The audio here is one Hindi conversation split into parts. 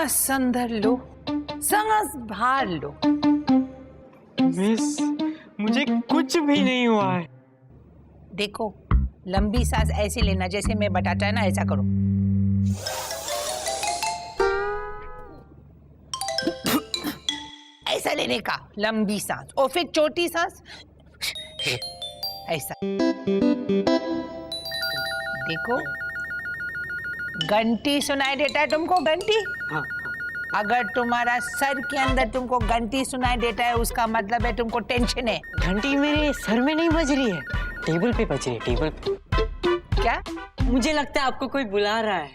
सांस अंदर लो, सांस बाहर लो। मिस, मुझे कुछ भी नहीं हुआ है। देखो, लंबी सांस ऐसे लेना जैसे मैं बताता है ना, ऐसा करो। ऐसा लेने का, लंबी सांस, और फिर छोटी सांस ऐसा। देखो, घंटी सुनाई देता है तुमको? घंटी? हाँ। अगर तुम्हारा सर के अंदर तुमको घंटी सुनाई देता है, उसका मतलब है तुमको टेंशन है। घंटी मेरे सर में नहीं बज रही है, टेबल पे बज रही है, टेबल पे। क्या? मुझे लगता है आपको कोई बुला रहा है।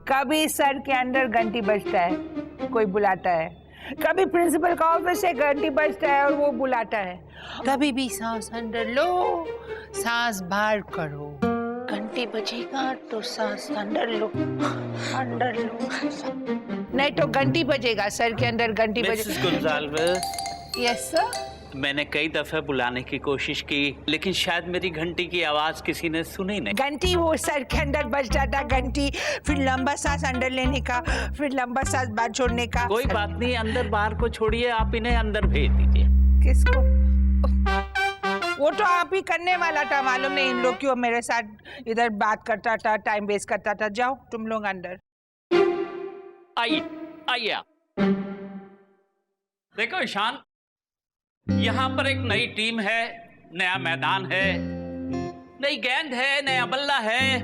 कभी सर के अंदर घंटी बजता है, कोई बुलाता है। कभी प्रिंसिपल का ऑफिस से घंटी बजता है और वो बुलाता है। कभी भी सांस अंदर लो, सांस बाहर करो। घंटी बजेगा तो सांस अंदर लो, अंदर लो। नहीं तो घंटी बजेगा, सर के अंदर घंटी बजेगा। Mrs Gonsalves. Yes sir. मैंने कई दफे बुलाने की कोशिश की, लेकिन शायद मेरी घंटी की आवाज किसी ने सुनी नहीं। घंटी वो सर के अंदर बज जाता घंटी, फिर लंबा सांस अंदर लेने का, फिर लंबा सांस बाहर छोड़ने का। कोई बात नहीं, अंदर बाहर को छोड़िए, आप इन्हें अंदर भेज दीजिए। किसको? वो तो आप ही करने वाला था, मालूम नहीं इन लोग क्यों मेरे साथ इधर बात करता था, टाइम वेस्ट करता था। जाओ तुम लोग अंदर। आइए आइए आप। देखो ईशान, यहाँ पर एक नई टीम है, नया मैदान है, नई गेंद है, नया बल्ला है,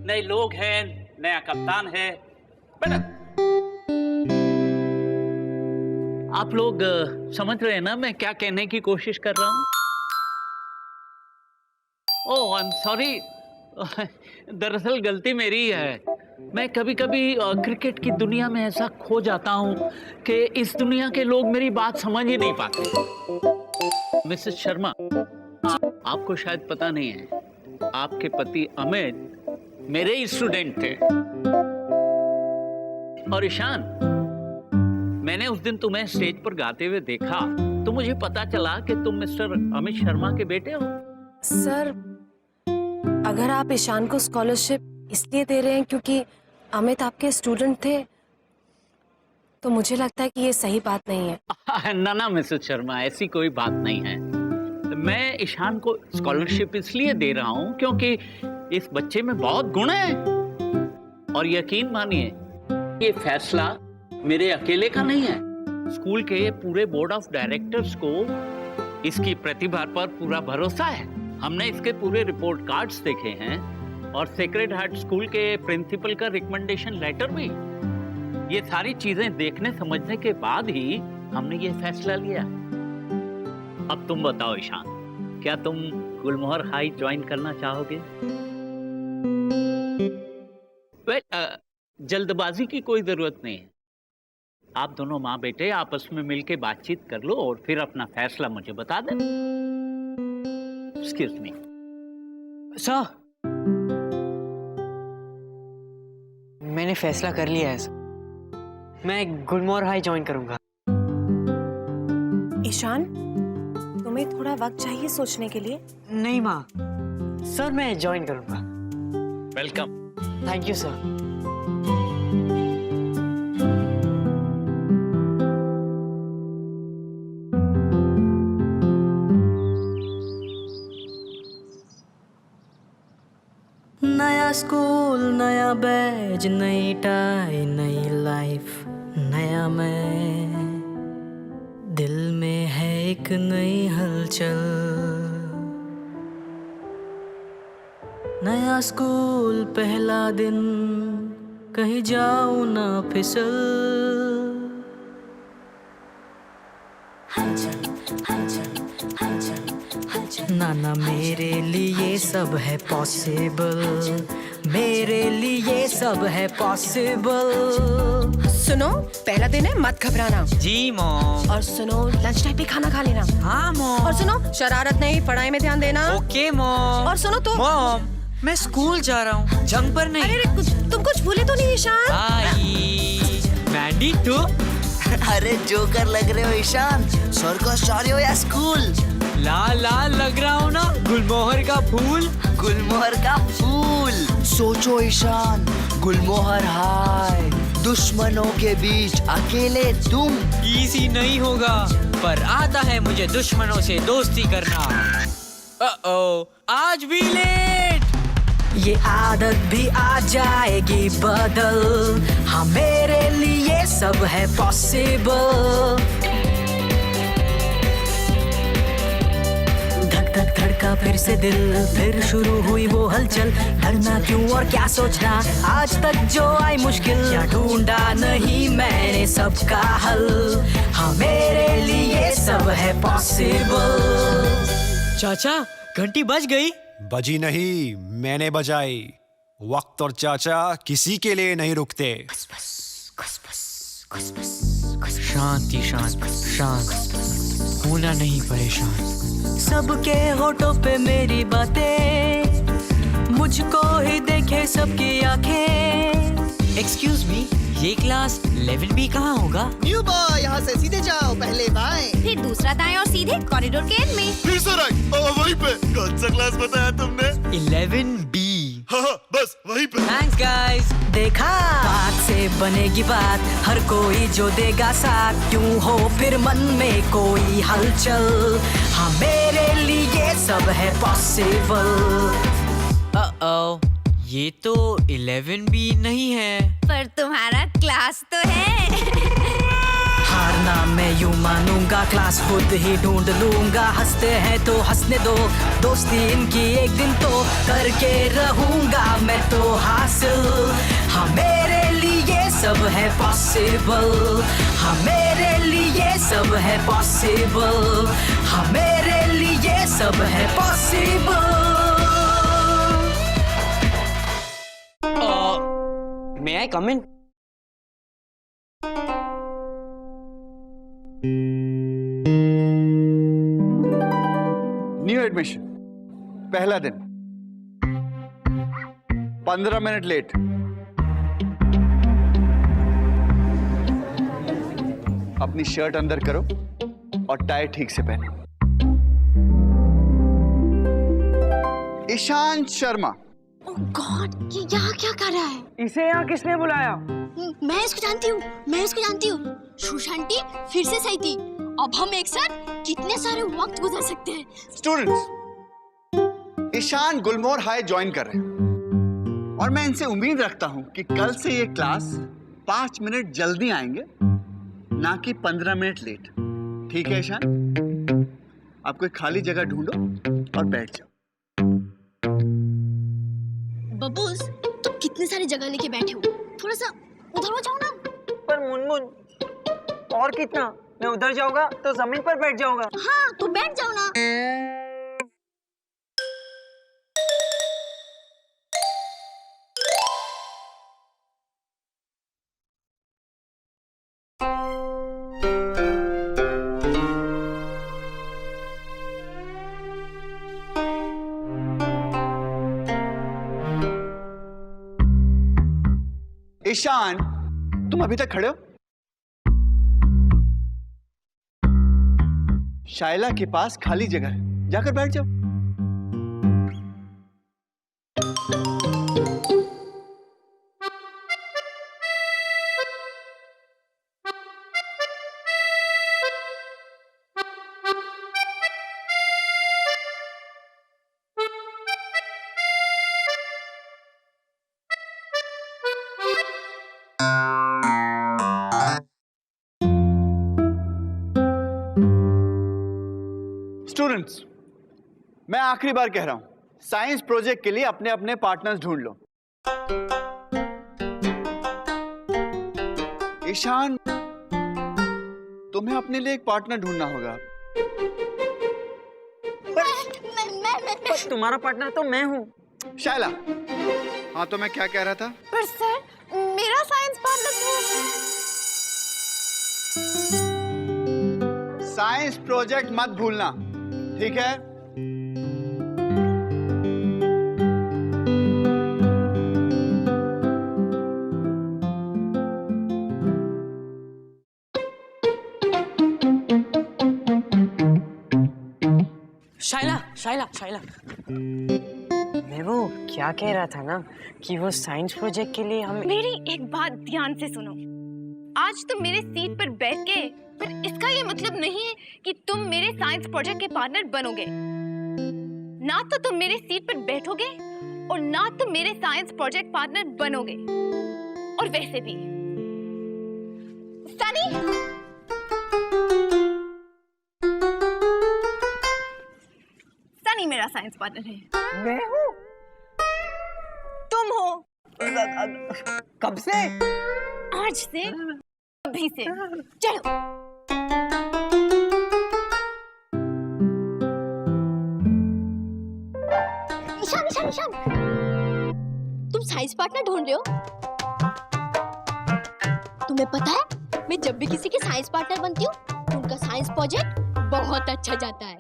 नए लोग हैं, नया कप्तान है। बेटा, आप लोग समझ रहे हैं ना मैं क्या कहने की कोशिश कर रहा हूँ? ओह आई एम सॉरी, दरअसल गलती मेरी है। मैं कभी कभी क्रिकेट की दुनिया में ऐसा खो जाता हूँ कि इस दुनिया के लोग मेरी बात समझ ही नहीं पाते। मिसेस शर्मा, आपको शायद पता नहीं है, आपके पति अमित मेरे ही स्टूडेंट थे। और ईशान, मैंने उस दिन तुम्हें स्टेज पर गाते हुए देखा तो मुझे पता चला कि तुम मिस्टर अमित शर्मा के बेटे हो। सर, अगर आप ईशान को स्कॉलरशिप इसलिए दे रहे हैं क्योंकि अमित आपके स्टूडेंट थे, तो मुझे लगता है कि ये सही बात नहीं है। ना मिसेस शर्मा, ऐसी कोई बात नहीं है। मैं ईशान को स्कॉलरशिप इसलिए दे रहा हूं क्योंकि इस बच्चे में बहुत गुण है। और यकीन मानिए, ये फैसला मेरे अकेले का नहीं है। स्कूल के पूरे बोर्ड ऑफ डायरेक्टर्स को इसकी प्रतिभा पर पूरा भरोसा है। हमने इसके पूरे रिपोर्ट कार्ड्स देखे हैं और सेक्रेड हार्ट स्कूल के प्रिंसिपल का रिकमेंडेशन लेटर भी। ये सारी चीजें देखने समझने के बाद ही हमने ये फैसला लिया। अब तुम बताओ ईशान, क्या तुम गुलमोहर हाई ज्वाइन करना चाहोगे? जल्दबाजी की कोई जरूरत नहीं है। आप दोनों माँ बेटे आपस में मिलके बातचीत कर लो और फिर अपना फैसला मुझे बता देना। एक्सक्यूज मी सर, मैंने फैसला कर लिया है सर, मैं गुलमोहर हाई ज्वाइन करूंगा। ईशान, तुम्हें थोड़ा वक्त चाहिए सोचने के लिए। नहीं माँ, सर मैं ज्वाइन करूंगा। वेलकम। Thank you sir. नया स्कूल, नया बैज, नई टाई, नई लाइफ, नया मैं, दिल में है एक नई हलचल। नया स्कूल, पहला दिन, कहीं जाऊं ना फिसल। हलचल हलचल हलचल हलचल, ना मेरे लिए सब है पॉसिबल, मेरे लिए सब है पॉसिबल। सुनो, पहला दिन है, मत घबराना। जी मॉम। और सुनो, लंच टाइम पे खाना खा लेना। हाँ मॉम। और सुनो, शरारत नहीं, पढ़ाई में ध्यान देना। Okay mom. और सुनो तो मॉम, मैं स्कूल जा रहा हूँ, जंग पर नहीं। अरे तुम कुछ भूले तो नहीं ईशान? हाय मैंडी, तू? अरे जोकर लग रहे हो ईशान, सर्कस जा रहे हो या स्कूल? लाल लाल लग रहा हूँ ना, गुलमोहर का फूल। गुलमोहर का फूल। सोचो ईशान, गुलमोहर हाय, दुश्मनों के बीच अकेले तुम। इजी नहीं होगा, पर आता है मुझे दुश्मनों से दोस्ती करना। आज भी लेट। ये आदत भी आ जाएगी बदल, हाँ मेरे लिए सब है पॉसिबल। धक धक धड़का फिर से दिल, फिर शुरू हुई वो हलचल। डरना क्यों और क्या सोचना, आज तक जो आई मुश्किल, क्या ढूंढा नहीं मैंने सबका हल, हाँ मेरे लिए सब है पॉसिबल। चाचा घंटी बज गई। बजी नहीं, मैंने बजाई। वक्त और चाचा किसी के लिए नहीं रुकते। शांति शांत शांत, होना नहीं परेशान। सबके होठों पे मेरी बातें, मुझको ही देखे सबकी आंखें। एक्सक्यूज मी, ये क्लास 11B कहाँ होगा? न्यू बॉय, यहाँ से सीधे जाओ, पहले बाएं, फिर दूसरा दाएं और सीधे कॉरिडोर के एंड में। फिर से राइट, वहीं पे। कौन सा क्लास बताया तुमने? 11B। हाँ, बस वहीं पे। Thanks guys. देखा, बात से बनेगी बात, हर कोई जो देगा साथ, क्यों हो फिर मन में कोई हलचल, हाँ मेरे लिए सब है पॉसिबल। ये तो 11B नहीं है। पर तुम्हारा क्लास तो है। हारना मैं यूं मानूंगा, क्लास खुद ही ढूंढ लूंगा। हंसते हैं तो हंसने दो, दोस्ती इनकी एक दिन तो करके रहूंगा मैं तो हासिल, हाँ मेरे लिए सब है पॉसिबल, हाँ मेरे लिए सब है पॉसिबल, हाँ मेरे लिए सब है possible. May I come in? New admission, पहला दिन, 15 मिनट लेट। अपनी शर्ट अंदर करो और टाई ठीक से पहनो। ईशान शर्मा। गॉड, ये यहाँ क्या कर रहा है? इसे यहाँ किसने बुलाया? मैं इसको जानती हूँ। सुशांति फिर से सही थी। अब हम एक साथ कितने सारे वक्त गुजार सकते हैं। स्टूडेंट्स, ईशान गुलमोहर हाई ज्वाइन कर रहे हैं और मैं इनसे उम्मीद रखता हूं कि कल से ये क्लास 5 मिनट जल्दी आएंगे, ना कि 15 मिनट लेट। ठीक है ईशान? आप कोई खाली जगह ढूंढो और बैठ जाओ। बब्बूस, तुम कितने सारी जगह लेके बैठे हो, थोड़ा सा उधर हो जाओ ना। पर मुनमुन, और कितना? मैं उधर जाऊंगा तो जमीन पर बैठ जाऊंगा। हाँ, तो बैठ जाओ ना। ईशान, तुम अभी तक खड़े हो? शाइला के पास खाली जगह है, जाकर बैठ जाओ। स्टूडेंट्स, मैं आखिरी बार कह रहा हूं, साइंस प्रोजेक्ट के लिए अपने अपने पार्टनर्स ढूंढ लो। ईशान, तुम्हें अपने लिए एक पार्टनर ढूंढना होगा। पर तुम्हारा पार्टनर तो मैं हूँ। शाइला, हाँ तो मैं क्या कह रहा था? पर सर, मेरा साइंस पार्टनर साइंस प्रोजेक्ट मत भूलना, ठीक है? शाइला, शाइला, शाइला। मैं वो क्या कह रहा था ना कि वो साइंस प्रोजेक्ट के लिए हम मेरी एक बात ध्यान से सुनो। आज तुम मेरे सीट पर बैठ गए, पर इसका ये मतलब नहीं है कि तुम मेरे साइंस प्रोजेक्ट के पार्टनर बनोगे। ना तो तुम मेरे सीट पर बैठोगे और ना तुम मेरे साइंस प्रोजेक्ट पार्टनर बनोगे। और वैसे भी सनी, सनी मेरा साइंस पार्टनर है। मैं हूँ? तुम हो। कब से? आज से, अभी से। चलो। ईशान ईशान ईशान, तुम साइंस पार्टनर ढूंढ रहे हो? तुम्हें पता है मैं जब भी किसी के साइंस पार्टनर बनती हूँ तो उनका साइंस प्रोजेक्ट बहुत अच्छा जाता है।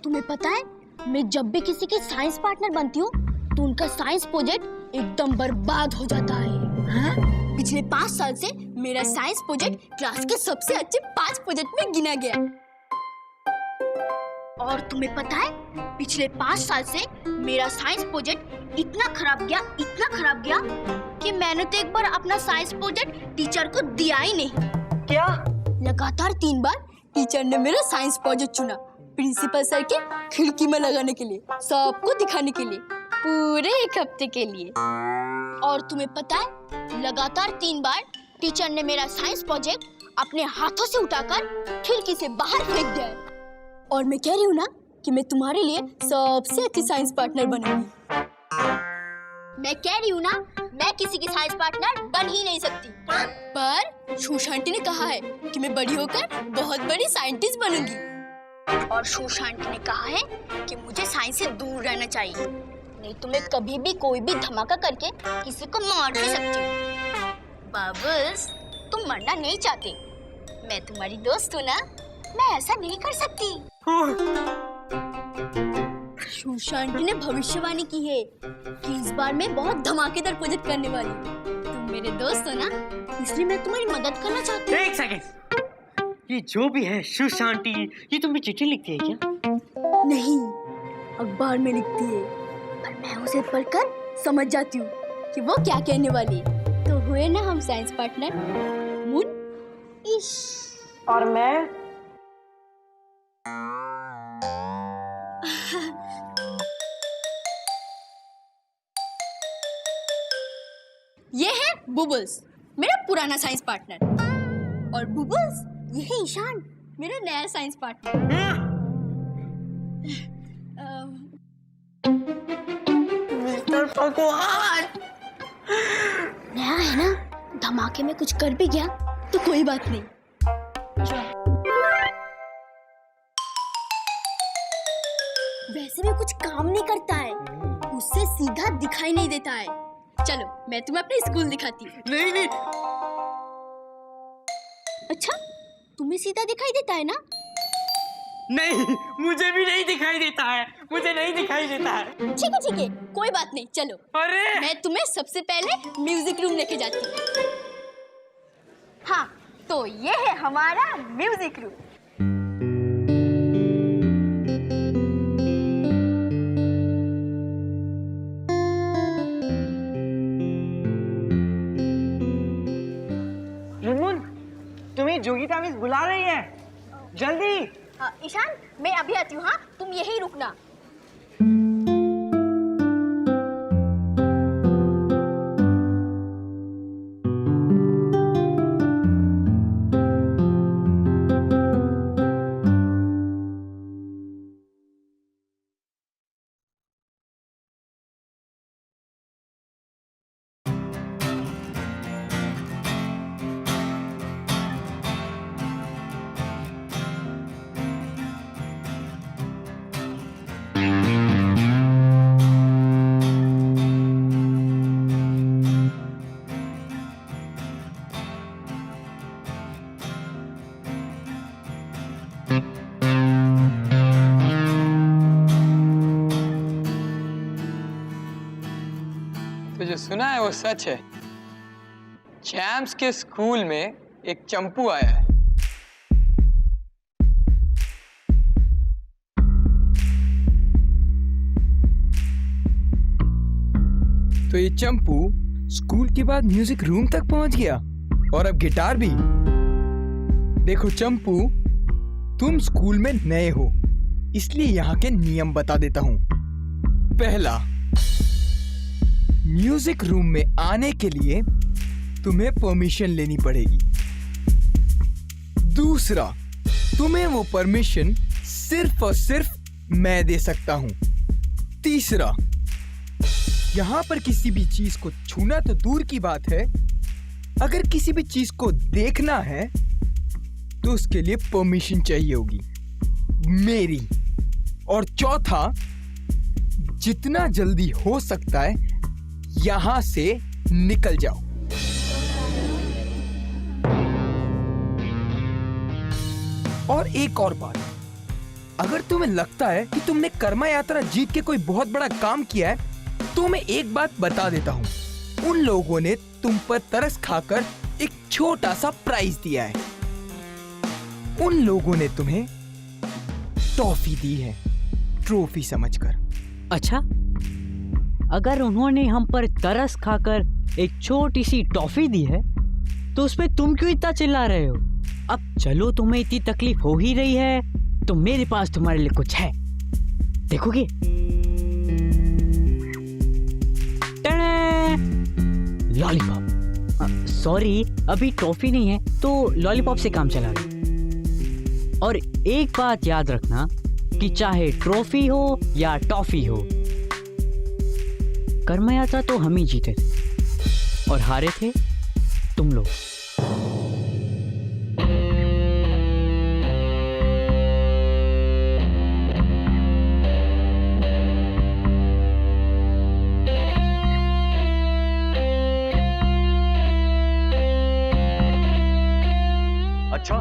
तुम्हें पता है मैं जब भी किसी के साइंस पार्टनर बनती हूँ तो उनका साइंस प्रोजेक्ट एकदम बर्बाद हो जाता है। हाँ? पिछले 5 साल से मेरा साइंस प्रोजेक्ट क्लास के सबसे अच्छे 5 प्रोजेक्ट में गिना गया। और तुम्हें पता है पिछले 5 साल से मेरा साइंस प्रोजेक्ट इतना खराब गया कि मैंने तो एक बार अपना साइंस प्रोजेक्ट टीचर को दिया ही नहीं। क्या? लगातार 3 बार टीचर ने मेरा साइंस प्रोजेक्ट चुना, प्रिंसिपल सर के खिड़की में लगाने के लिए, सबको दिखाने के लिए, पूरे 1 हफ्ते के लिए। और तुम्हें पता है लगातार 3 बार टीचर ने मेरा साइंस प्रोजेक्ट अपने हाथों से उठाकर खिड़की से बाहर फेंक दिया है। और मैं कह रही हूँ ना कि मैं तुम्हारे लिए सबसे अच्छी साइंस पार्टनर बनूंगी। मैं कह रही हूँ ना मैं किसी की साइंस पार्टनर बन ही नहीं सकती। पर शूशा आंटी ने कहा है कि मैं बड़ी होकर बहुत बड़ी साइंटिस्ट बनूंगी। और शूशा आंटी ने कहा है कि मुझे साइंस से दूर रहना चाहिए, नहीं तो मैं कभी भी कोई भी धमाका करके किसी को मार भी सकती हूँ। बबल्स, तुम मरना नहीं चाहते, मैं तुम्हारी दोस्त हूँ ना, मैं ऐसा नहीं कर सकती। शूशा आंटी ने भविष्यवाणी की है कि इस बार मैं बहुत धमाकेदार प्रोजेक्ट करने वाली हूँ। तुम मेरे दोस्त हो ना, इसलिए मैं तुम्हारी मदद करना चाहती हूँ। एक सेकंड, ये जो भी है शूशा आंटी, ये तुम्हें चिट्ठी लिखती है क्या? नहीं, अखबार में लिखती है, पर मैं उसे पढ़कर समझ जाती हूँ कि वो क्या कहने वाली है। तो हुए ना हम साइंस पार्टनर। मून इश। और मैं? ये है बुबल्स, मेरा पुराना साइंस पार्टनर। और बुबल्स, ये है ईशान, मेरा नया साइंस पार्टनर। मिस्टर भगवान, नया है ना, धमाके में कुछ कर भी गया तो कोई बात नहीं। वैसे भी कुछ काम नहीं करता है, उससे सीधा दिखाई नहीं देता है। चलो मैं तुम्हें अपना स्कूल दिखाती हूँ। नहीं। अच्छा, तुम्हें सीधा दिखाई देता है ना? नहीं, मुझे भी नहीं दिखाई देता है, मुझे नहीं दिखाई देता है। ठीक है, कोई बात नहीं, चलो। अरे! मैं तुम्हें सबसे पहले म्यूजिक रूम लेके जाती हूँ। हाँ, तो ये है हमारा म्यूजिक रूम। तुम्हें जोगीता मिस बुला रही है, जल्दी। ईशान, मैं अभी आती हूँ। हाँ, तुम यहीं रुकना। तो जो सुना है वो सच है। चैम्प्स के स्कूल में एक चंपू आया है। तो ये चंपू स्कूल के बाद म्यूजिक रूम तक पहुंच गया और अब गिटार भी। देखो चंपू, तुम स्कूल में नए हो, इसलिए यहाँ के नियम बता देता हूँ। पहला, म्यूजिक रूम में आने के लिए तुम्हें परमिशन लेनी पड़ेगी। दूसरा, तुम्हें वो परमिशन सिर्फ और सिर्फ मैं दे सकता हूं। तीसरा, यहां पर किसी भी चीज को छूना तो दूर की बात है, अगर किसी भी चीज को देखना है तो उसके लिए परमिशन चाहिए होगी मेरी। और चौथा, जितना जल्दी हो सकता है यहां से निकल जाओ। और एक और बात, अगर तुम्हें लगता है कि तुमने कर्मा यात्रा जीत के कोई बहुत बड़ा काम किया है, तो मैं एक बात बता देता हूं। उन लोगों ने तुम पर तरस खाकर एक छोटा सा प्राइज दिया है। उन लोगों ने तुम्हें टॉफी दी है, ट्रॉफी समझकर। अच्छा, अगर उन्होंने हम पर तरस खाकर एक छोटी सी टॉफी दी है तो उस पे तुम क्यों इतना चिल्ला रहे हो? अब चलो, तुम्हें इतनी तकलीफ हो ही रही है तो मेरे पास तुम्हारे लिए कुछ है, देखोगे? लॉलीपॉप। सॉरी, अभी टॉफी नहीं है तो लॉलीपॉप से काम चला रहे। और एक बात याद रखना कि चाहे ट्रॉफी हो या टॉफी हो, कर्म यात्रा तो हम ही जीते थे और हारे थे तुम लोग। अच्छा,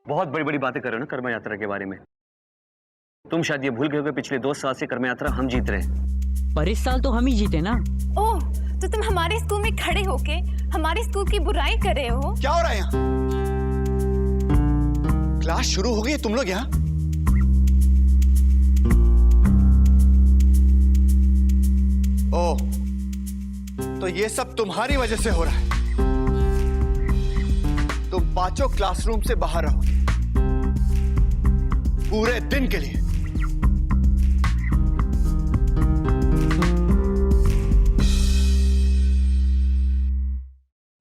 बहुत बड़ी बड़ी बातें कर रहे हो ना कर्म यात्रा के बारे में। तुम शायद ये भूल गए हो कि पिछले 2 साल से कर्म यात्रा हम जीत रहे हैं। पर इस साल तो हम ही जीते ना। ओह, तो तुम हमारे स्कूल में खड़े होके हमारे स्कूल की बुराई कर रहे हो? क्या हो रहा है यहाँ? क्लास शुरू हो गई है, तुम लोग यहाँ? ओह, तो ये सब तुम्हारी वजह से हो रहा है। तुम पांचों क्लासरूम से बाहर रहोगे पूरे दिन के लिए।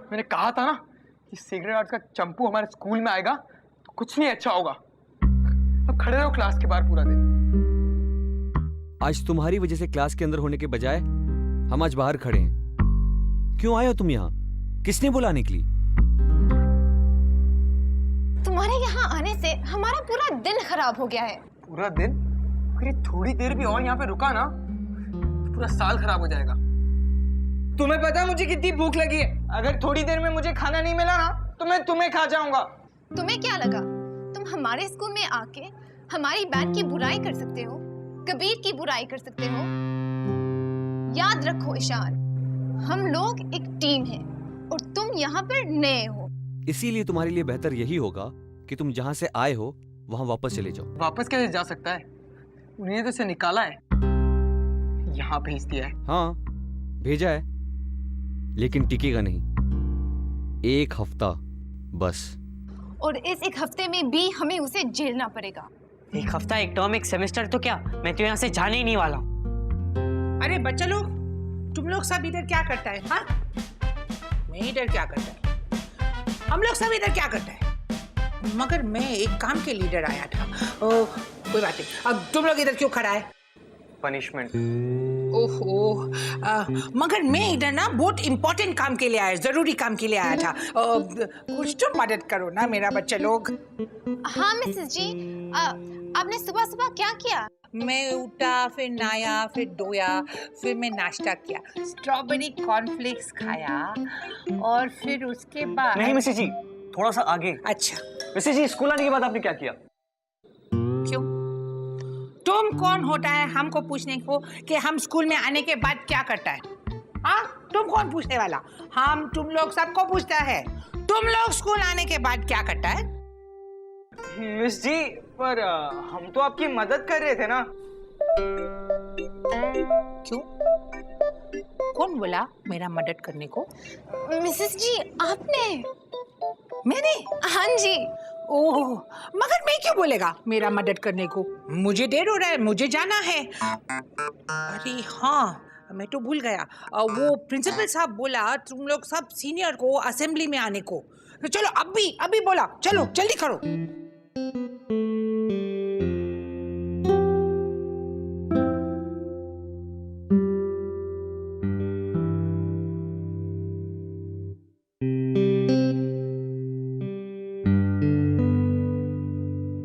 मैंने कहा था ना कि सीक्रेट आर्ट्स का चंपू हमारे स्कूल में आएगा तो कुछ नहीं अच्छा होगा। अब खड़े रहो क्लास के बाहर पूरा दिन। आज तुम्हारी वजह से क्लास के अंदर होने के बजाय हम आज बाहर खड़े हैं। क्यों आए हो तुम यहाँ? किसने बुलाने के लिए? तुम्हारे यहाँ आने से हमारा पूरा दिन खराब हो गया है। पूरा दिन? अगर ये थोड़ी देर भी और यहाँ पे रुका ना तो पूरा साल खराब हो जाएगा। तुम्हें पता है मुझे कितनी भूख लगी है? अगर थोड़ी देर में मुझे खाना नहीं मिला ना तो मैं तुम्हें खा जाऊंगा। तुम्हें क्या लगा तुम हमारे स्कूल में आके हमारी बैंड की बुराई कर सकते हो, कबीर की बुराई कर सकते हो? याद रखो ईशान, हम लोग एक टीम हैं और तुम यहाँ पर नए हो। इसीलिए तुम्हारे लिए बेहतर यही होगा कि तुम जहां से आए हो वहां वापस चले जाओ। वापस कैसे जा सकता है? उन्हें तो इसे निकाला है, यहाँ भेज दिया है। हाँ, भेजा है, लेकिन टिकेगा नहीं। 1 हफ्ता बस। और इस 1 हफ्ते में भी हमें उसे झेलना पड़ेगा। 1 हफ्ता, 1 टर्म, 1 सेमेस्टर तो क्या, मैं तो यहाँ से जाने ही नहीं वाला। अरे बच्चा लोग, तुम लोग सब इधर क्या करता है? हाँ, मैं इधर क्या करता है? हम लोग सब इधर क्या करता है? मगर मैं एक काम के लीडर आया था। कोई बात नहीं, अब तुम लोग इधर क्यों खड़ा है? पनिशमेंट। ओहो, मगर मैं इधर ना बहुत इम्पोर्टेंट काम के लिए आया, जरूरी काम के लिए आया था। कुछ तो मदद करो ना मेरा बच्चा लोग। हाँ मिसेस जी, आपने सुबह सुबह क्या किया? मैं उठा, फिर नहाया, फिर धोया, फिर मैं नाश्ता किया, स्ट्रॉबेरी कॉर्नफ्लेक्स खाया और फिर उसके बाद। नहीं मिसेस जी, थोड़ा सा आगे। अच्छा मिसेस जी, स्कूल आने के बाद आपने क्या किया? क्यों? तुम कौन होता है हमको पूछने को कि हम स्कूल में आने के बाद क्या करता है? हाँ, तुम कौन पूछने वाला? हम तुम लोग सबको पूछता है, तुम लोग स्कूल आने के बाद क्या करता है? मिस जी, पर हम तो आपकी मदद कर रहे थे ना। क्यों? कौन बोला मेरा मदद करने को? मिसेस जी आपने? मैंने? हाँ जी। ओह, मगर मैं क्यों बोलेगा मेरा मदद करने को? मुझे देर हो रहा है, मुझे जाना है। अरे हाँ, मैं तो भूल गया। वो प्रिंसिपल साहब बोला तुम लोग सब सीनियर को असेंबली में आने को। तो चलो अभी बोला, चलो जल्दी करो।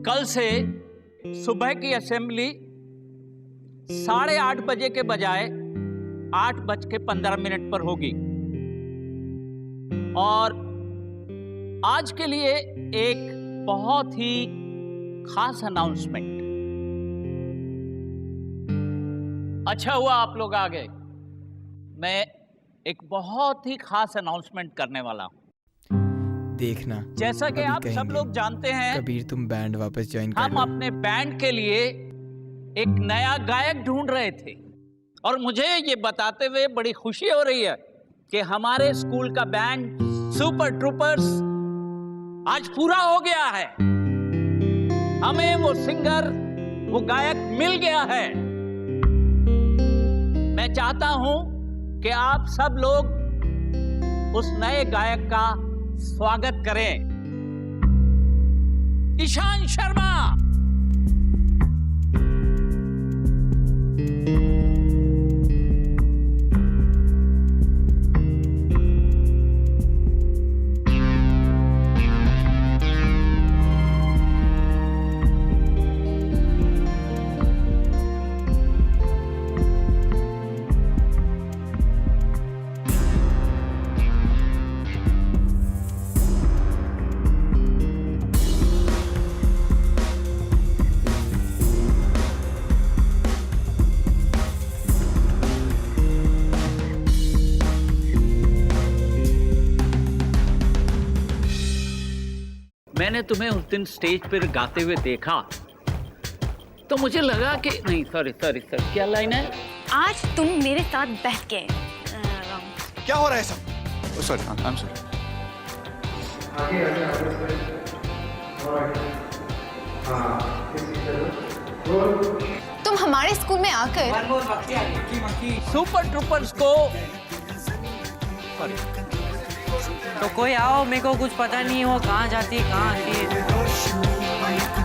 कल से सुबह की असेंबली 8:30 बजे के बजाय 8:15 पर होगी। और आज के लिए एक बहुत ही खास अनाउंसमेंट। अच्छा हुआ आप लोग आ गए। मैं एक बहुत ही खास अनाउंसमेंट करने वाला हूं। देखना, जैसा कि आप सब लोग जानते हैं, कबीर तुम बैंड वापस ज्वाइन कर हम लो। अपने बैंड के लिए एक नया गायक ढूंढ रहे थे और मुझे ये बताते हुए बड़ी खुशी हो रही है कि हमारे स्कूल का बैंड सुपर ट्रूपर्स आज पूरा हो गया है। हमें वो सिंगर, वो गायक मिल गया है। मैं चाहता हूं कि आप सब लोग उस नए गायक का स्वागत करें। ईशान शर्मा। मैंने तुम्हें उस दिन स्टेज पर गाते हुए देखा तो मुझे लगा कि नहीं, सॉरी क्या लाइन है? आज तुम मेरे साथ बैठ के क्या हो रहा है सब? Sorry, I am sorry. तुम हमारे स्कूल में आकर सुपर ट्रूपर्स को तो कोई आओ, मेरे को कुछ पता नहीं हो कहाँ जाती है कहाँ आती है।